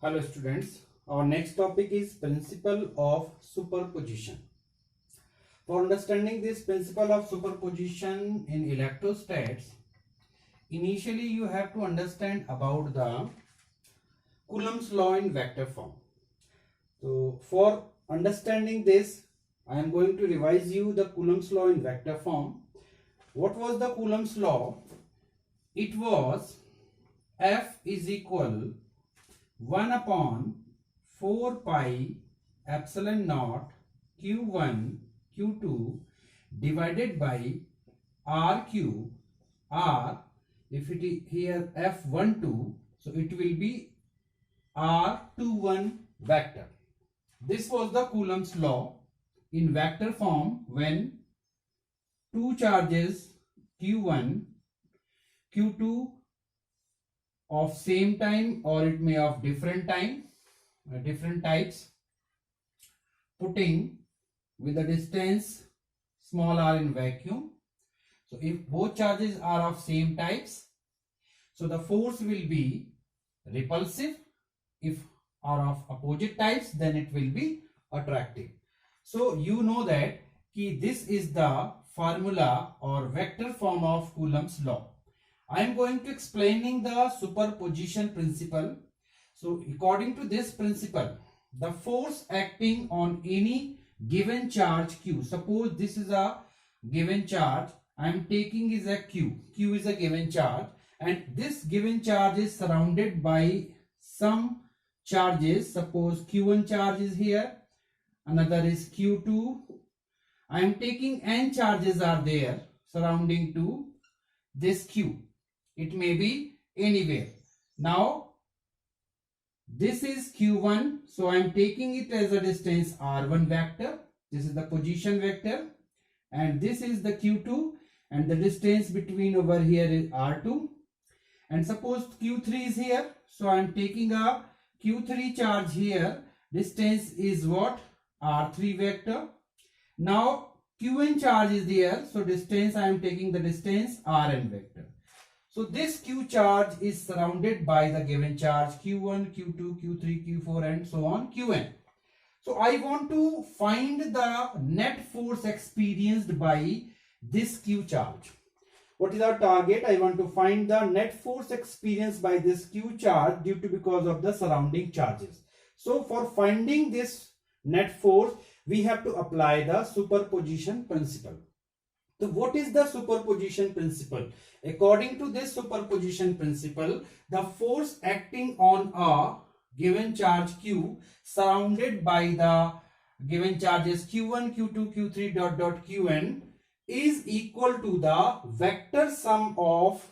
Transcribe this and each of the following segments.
Hello students, our next topic is principle of superposition. For understanding this principle of superposition in electrostats, initially you have to understand about the Coulomb's law in vector form. So for understanding this, I am going to revise you the Coulomb's law in vector form. What was the Coulomb's law? It was F is equal 1 upon 4 pi epsilon naught q1 q2 divided by r cube r, if it is here f12, so it will be r21 vector. This was the Coulomb's law in vector form when two charges q1 q2 of same time, or it may of different time, different types, putting with a distance small r in vacuum. So if both charges are of same types, so the force will be repulsive. If are of opposite types, then it will be attractive. So you know that this is the formula or vector form of Coulomb's law. I am going to explaining the superposition principle. So according to this principle, the force acting on any given charge q, suppose this is a given charge, I am taking is a q is a given charge, and this given charge is surrounded by some charges. Suppose q1 charge is here, another is q2. I am taking n charges are there surrounding to this q. It may be anywhere. Now this is q1, so I am taking it as a distance r1 vector. This is the position vector, and this is the q2, and the distance between over here is r2. And suppose q3 is here, so I am taking a q3 charge here. Distance is what? r3 vector. Now qn charge is there, so distance I am taking the distance rn vector. So this q charge is surrounded by the given charge q1, q2, q3, q4 and so on qn. So I want to find the net force experienced by this q charge. What is our target? I want to find the net force experienced by this q charge due to because of the surrounding charges. So for finding this net force, we have to apply the superposition principle. So what is the superposition principle? According to this superposition principle, the force acting on a given charge q surrounded by the given charges q1, q2, q3 qn is equal to the vector sum of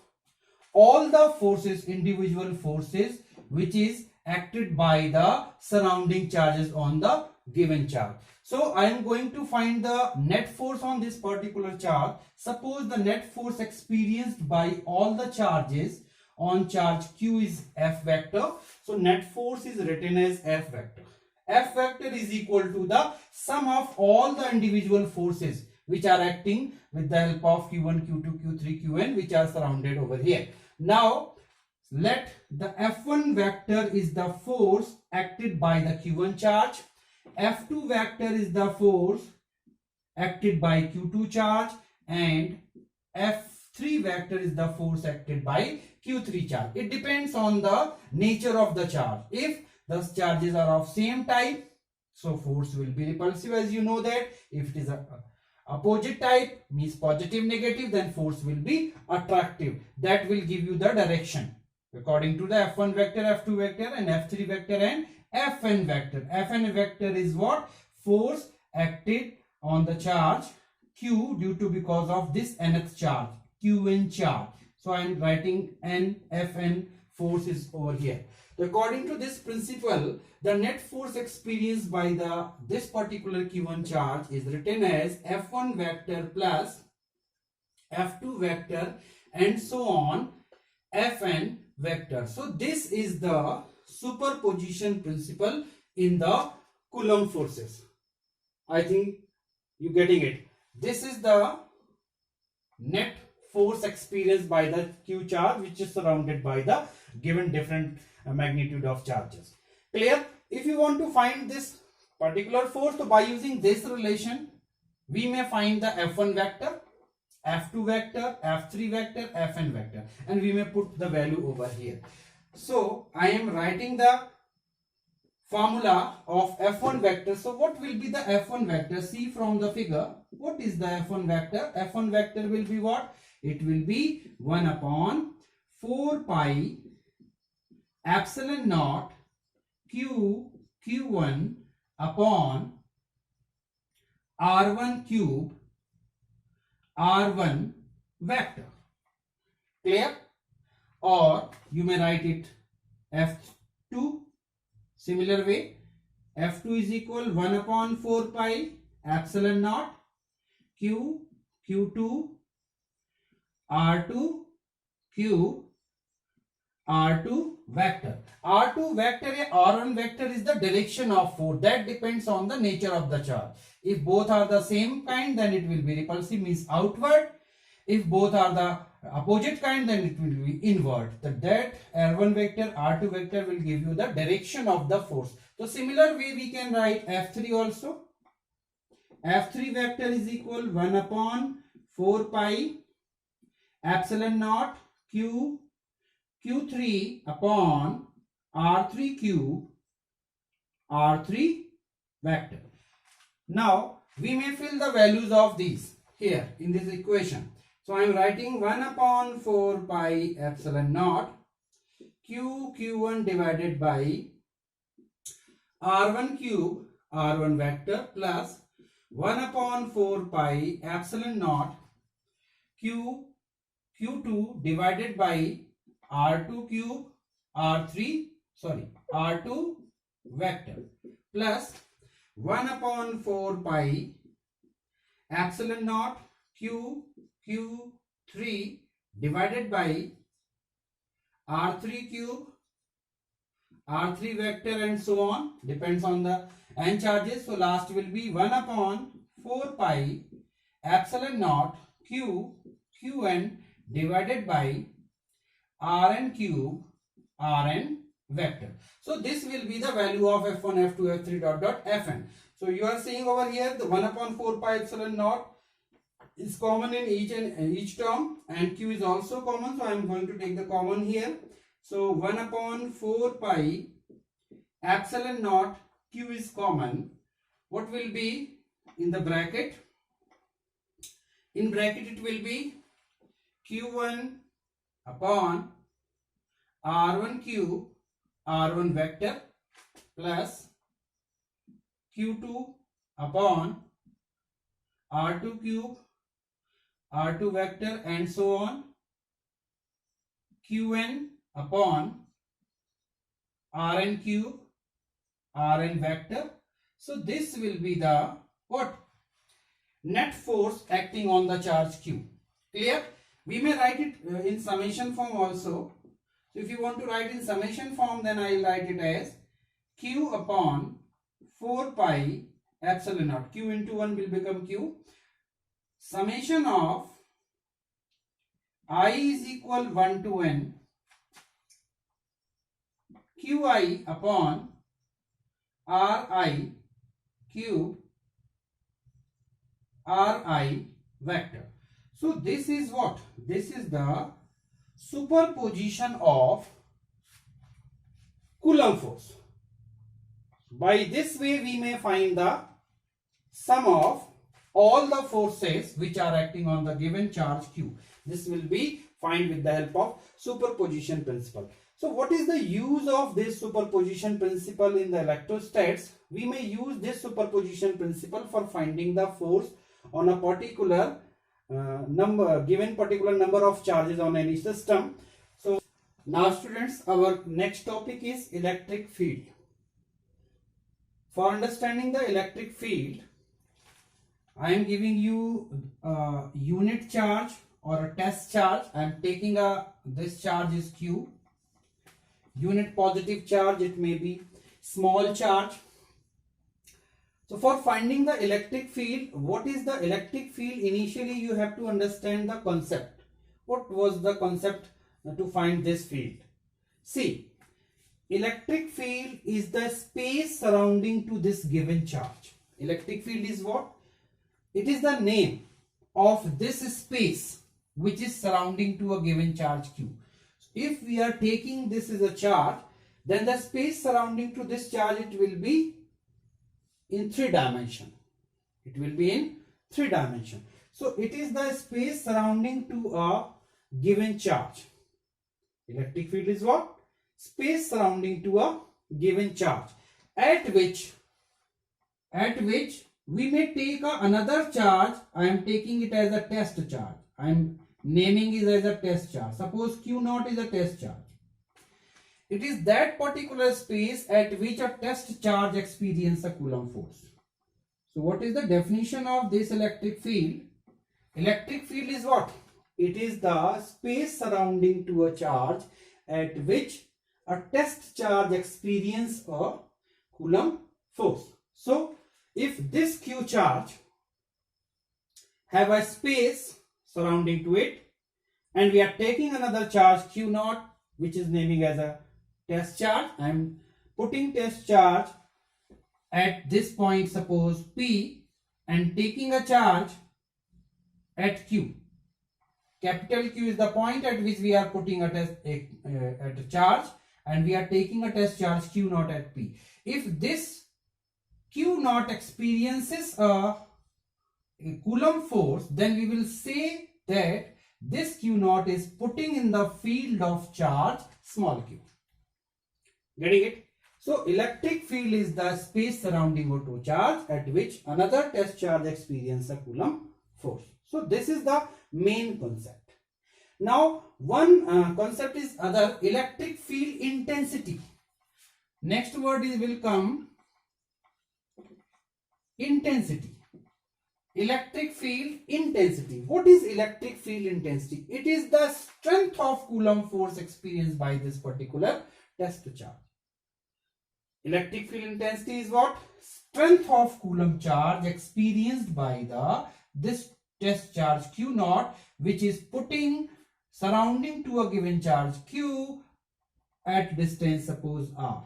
all the forces, individual forces, which is acted by the surrounding charges on the given charge. So I am going to find the net force on this particular charge. Suppose the net force experienced by all the charges on charge q is F vector. So net force is written as F vector. F vector is equal to the sum of all the individual forces which are acting with the help of q1, q2, q3, qn, which are surrounded over here. Now let the F1 vector is the force acted by the q1 charge. F2 vector is the force acted by q2 charge, and F3 vector is the force acted by q3 charge. It depends on the nature of the charge. If the charges are of same type, so force will be repulsive, as you know that. If it is a opposite type, means positive negative, then force will be attractive. That will give you the direction according to the F1 vector, F2 vector and F3 vector and Fn vector. Fn vector is what? Force acted on the charge q due to because of this nth charge, qn charge. So I am writing n Fn force is over here. So according to this principle, the net force experienced by this particular q1 charge is written as F1 vector plus F2 vector and so on Fn vector. So this is the superposition principle in the Coulomb forces. I think you getting it. This is the net force experienced by the q charge, which is surrounded by the given different magnitude of charges. Clear? If you want to find this particular force, so by using this relation, we may find the F1 vector, F2 vector, F3 vector, Fn vector, and we may put the value over here. So I am writing the formula of F1 vector. So what will be the F1 vector? See from the figure, what is the F1 vector? F1 vector will be what? It will be 1 upon 4 pi epsilon naught Q1 upon R1 cube R1 vector. Clear? Or you may write it F2 similar way. F2 is equal 1 upon 4 pi epsilon naught Q2 R2 cube R2 vector. R2 vector or R1 vector is the direction of force. That depends on the nature of the charge. If both are the same kind, then it will be repulsive, means outward. If both are the opposite kind, then it will be inward. That R1 vector, R2 vector will give you the direction of the force. So similar way we can write F3 also. F3 vector is equal 1 upon 4 pi epsilon naught Q3 upon R3 cube R3 vector. Now we may fill the values of these here in this equation. So I am writing 1 upon 4 pi epsilon naught Q1 divided by R1 cube R1 vector plus 1 upon 4 pi epsilon naught Q2 divided by R2 cube R2 vector plus 1 upon 4 pi epsilon naught Q3 divided by R3 cube R3 vector and so on, depends on the n charges. So last will be 1 upon 4 pi epsilon naught Qn divided by Rn cube Rn vector. So this will be the value of F1, F2, F3 dot Fn. So you are seeing over here the 1 upon 4 pi epsilon naught is common in each term, and Q is also common. So I am going to take the common here. So 1 upon 4 pi epsilon naught Q is common. What will be in the bracket? In bracket it will be Q1 upon R1 cube R1 vector plus Q2 upon R2 cube R2 vector and so on, Qn upon Rn cube Rn vector. So this will be the what? Net force acting on the charge Q. Clear? We may write it in summation form also. So if you want to write in summation form, then I will write it as Q upon 4 pi epsilon naught. Q into 1 will become Q. Summation of I is equal 1 to n Qi upon Ri cube Ri vector. So this is what? This is the superposition of Coulomb force. By this way we may find the sum of all the forces which are acting on the given charge Q. This will be found with the help of superposition principle. So what is the use of this superposition principle in the electrostats? We may use this superposition principle for finding the force on a particular given particular number of charges on any system. So now students, our next topic is electric field. For understanding the electric field, I am giving you a unit charge or a test charge. I am taking this charge is Q. Unit positive charge, it may be small charge. So for finding the electric field, what is the electric field? Initially you have to understand the concept. What was the concept to find this field? See, electric field is the space surrounding to this given charge. Electric field is what? It is the name of this space which is surrounding to a given charge Q. If we are taking this as a charge, then the space surrounding to this charge, it will be in 3 dimension. It will be in 3 dimension. So it is the space surrounding to a given charge. Electric field is what? Space surrounding to a given charge, at which we may take another charge. I am taking it as a test charge. I am naming it as a test charge. Suppose Q0 is a test charge. It is that particular space at which a test charge experiences a Coulomb force. So what is the definition of this electric field? Electric field is what? It is the space surrounding to a charge at which a test charge experiences a Coulomb force. So if this Q charge have a space surrounding to it, and we are taking another charge Q0, which is naming as a test charge. I am putting test charge at this point, suppose P, and taking a charge at Q. Capital Q is the point at which we are putting a charge, and we are taking a test charge Q0 at P. If this Q0 experiences a Coulomb force, then we will say that this Q0 is putting in the field of charge small q. Getting it? So electric field is the space surrounding to charge at which another test charge experiences a Coulomb force. So this is the main concept. Now one concept is other, electric field intensity. Next word will come intensity. Electric field intensity. What is electric field intensity? It is the strength of Coulomb force experienced by this particular test charge. Electric field intensity is what? Strength of Coulomb charge experienced by this test charge Q0, which is putting surrounding to a given charge Q at distance, suppose R.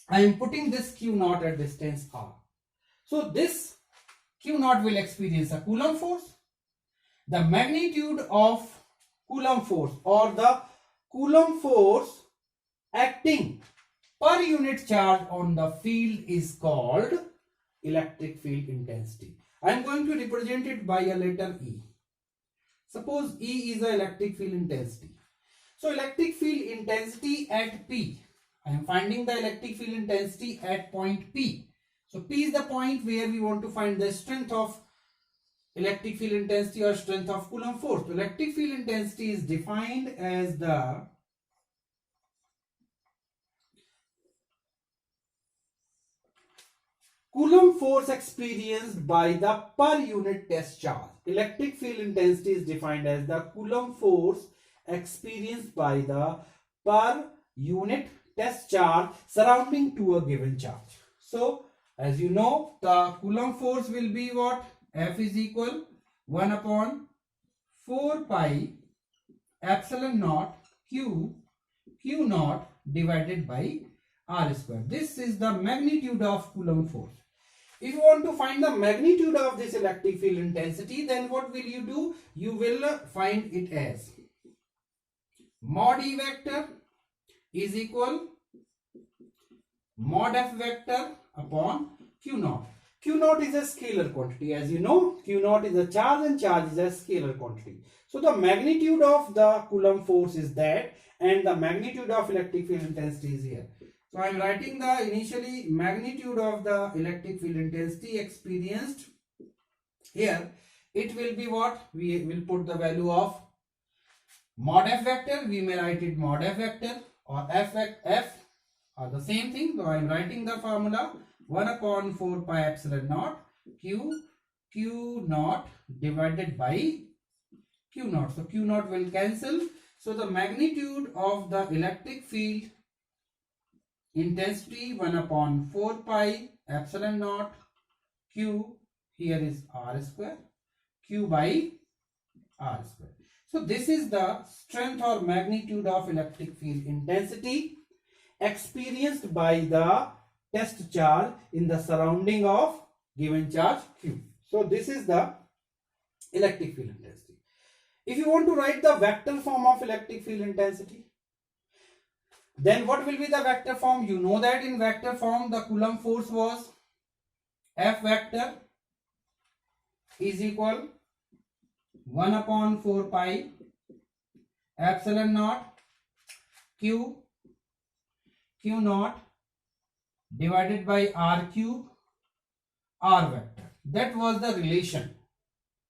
I am putting this Q0 at distance R. So this Q0 will experience a Coulomb force. The magnitude of Coulomb force or the Coulomb force acting per unit charge on the field is called electric field intensity. I am going to represent it by a letter E. Suppose E is the electric field intensity. So electric field intensity at P. I am finding the electric field intensity at point P. So P is the point where we want to find the strength of electric field intensity or strength of Coulomb force. So electric field intensity is defined as the Coulomb force experienced by the per unit test charge. Electric field intensity is defined as the Coulomb force experienced by the per unit test charge surrounding to a given charge. So as you know, the Coulomb force will be what? F is equal 1 upon 4 pi epsilon naught Q naught divided by R square. This is the magnitude of Coulomb force. If you want to find the magnitude of this electric field intensity, then what will you do? You will find it as mod E vector is equal mod F vector upon Q naught. Q naught is a scalar quantity. As you know, Q naught is a charge and charge is a scalar quantity. So the magnitude of the Coulomb force is that, and the magnitude of electric field intensity is here. So I am writing the initially magnitude of the electric field intensity experienced here. It will be what? We will put the value of mod F vector. We may write it mod F vector or F are the same thing. So I am writing the formula 1 upon 4 pi epsilon naught Q naught divided by Q naught. So Q naught will cancel. So the magnitude of the electric field intensity 1 upon 4 pi epsilon naught Q, here is R square, Q by R square. So this is the strength or magnitude of electric field intensity. experienced by the test charge in the surrounding of given charge Q. So this is the electric field intensity. If you want to write the vector form of electric field intensity, then what will be the vector form? You know that in vector form the Coulomb force was F vector is equal 1 upon 4 pi epsilon naught Q naught divided by R cube R vector. That was the relation.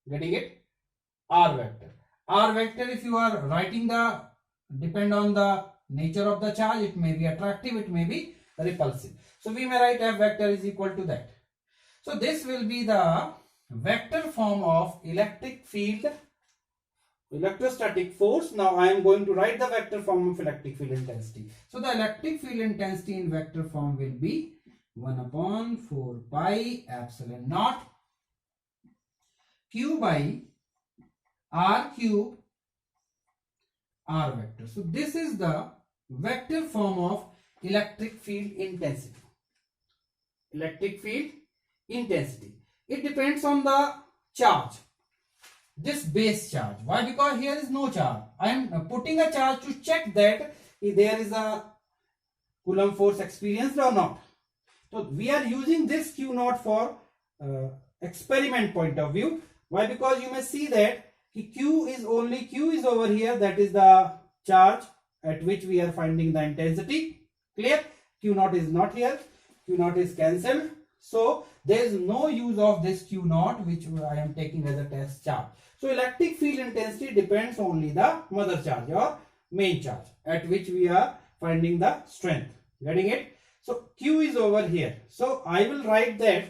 Getting it? R vector. R vector, if you are writing the, depend on the nature of the charge, it may be attractive, it may be repulsive. So we may write F vector is equal to that. So this will be the vector form of electric field, electrostatic force. Now I am going to write the vector form of electric field intensity. So the electric field intensity in vector form will be 1 upon 4 pi epsilon naught Q by R cube R vector. So this is the vector form of electric field intensity. Electric field intensity. It depends on the charge. This base charge. Why? Because here is no charge. I am putting a charge to check that if there is a Coulomb force experienced or not. So we are using this Q naught for experiment point of view. Why? Because you may see that Q is over here. That is the charge at which we are finding the intensity. Clear? Q naught is not here. Q naught is cancelled. So there is no use of this Q naught which I am taking as a test charge. So electric field intensity depends only the mother charge or main charge at which we are finding the strength. Getting it? So Q is over here. So I will write that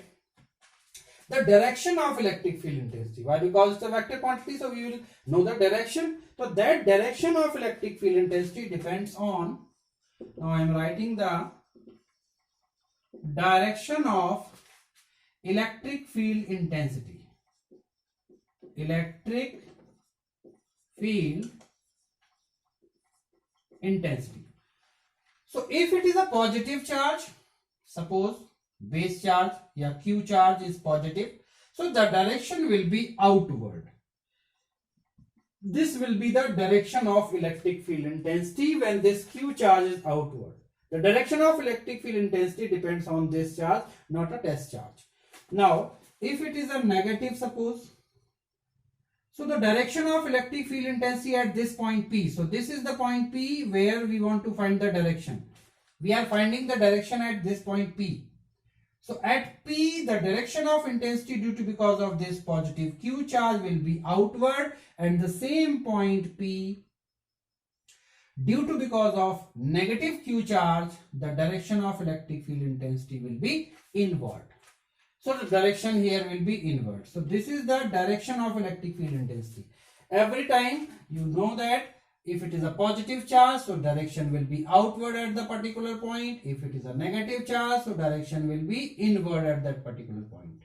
the direction of electric field intensity. Why? Because it's a vector quantity, so we will know the direction. So that direction of electric field intensity depends on, now I am writing the direction of electric field intensity. Electric field intensity. So if it is a positive charge, suppose base charge या Q charge is positive, so the direction will be outward. This will be the direction of electric field intensity when this Q charge is outward. The direction of electric field intensity depends on this charge, not a test charge. Now, if it is a negative, suppose, so the direction of electric field intensity at this point P. So this is the point P where we want to find the direction. We are finding the direction at this point P. So at P, the direction of intensity due to because of this positive Q charge will be outward, and the same point P due to because of negative Q charge, the direction of electric field intensity will be inward. So the direction here will be inward. So this is the direction of electric field intensity. Every time you know that if it is a positive charge, so direction will be outward at the particular point. If it is a negative charge, so direction will be inward at that particular point.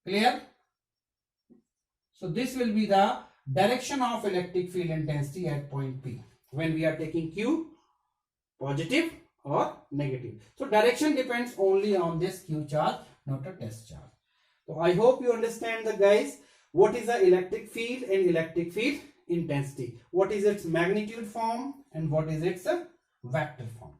Clear? So this will be the direction of electric field intensity at point P when we are taking Q positive or negative. So direction depends only on this Q charge, not a test charge. So I hope you understand the guys what is the electric field and electric field intensity. What is its magnitude form and what is its vector form.